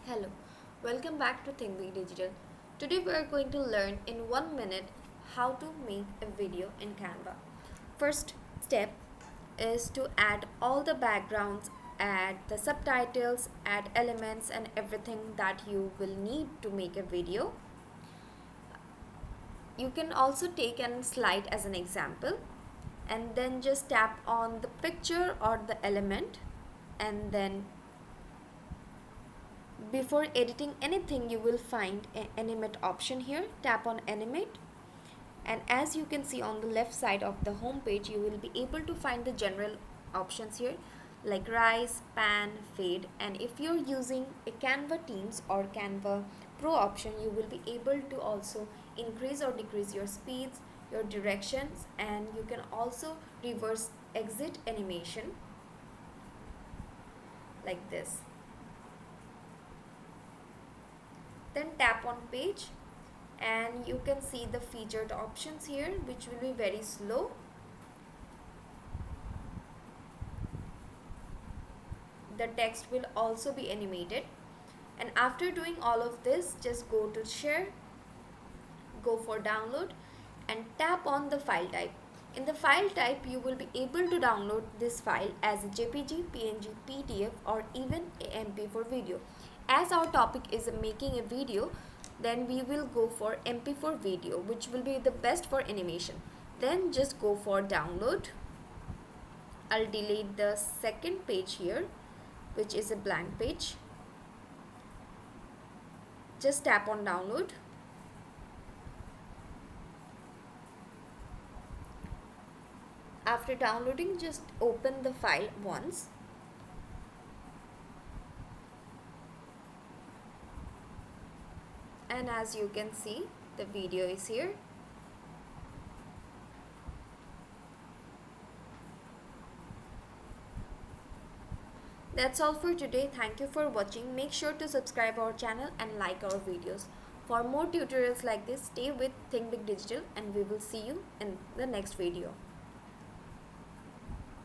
Hello, welcome back to Think Big Digital. Today we are going to learn in 1 minute how to make a video in Canva. First step is to add all the backgrounds, add the subtitles, add elements and everything that you will need to make a video. You can also take a slide as an example and then just tap on the picture or the element, and then before editing anything you will find an animate option here. Tap on animate, and as you can see on the left side of the home page you will be able to find the general options here like rise, pan, fade, and if you're using a Canva Teams or Canva Pro option you will be able to also increase or decrease your speeds, your directions, and you can also reverse exit animation like this. Then tap on page and you can see the featured options here, which will be very slow. The text will also be animated, and after doing all of this just go to share, go for download and tap on the file type. In the file type you will be able to download this file as a JPG, PNG, PDF or even a MP4 video. As our topic is making a video, then we will go for MP4 video, which will be the best for animation. Then just go for download. I'll delete the second page here, which is a blank page. Just tap on download. After downloading, just open the file once. And as you can see, the video is here. That's all for today. Thank you for watching. Make sure to subscribe our channel and like our videos. For more tutorials like this, stay with Think Big Digital and we will see you in the next video.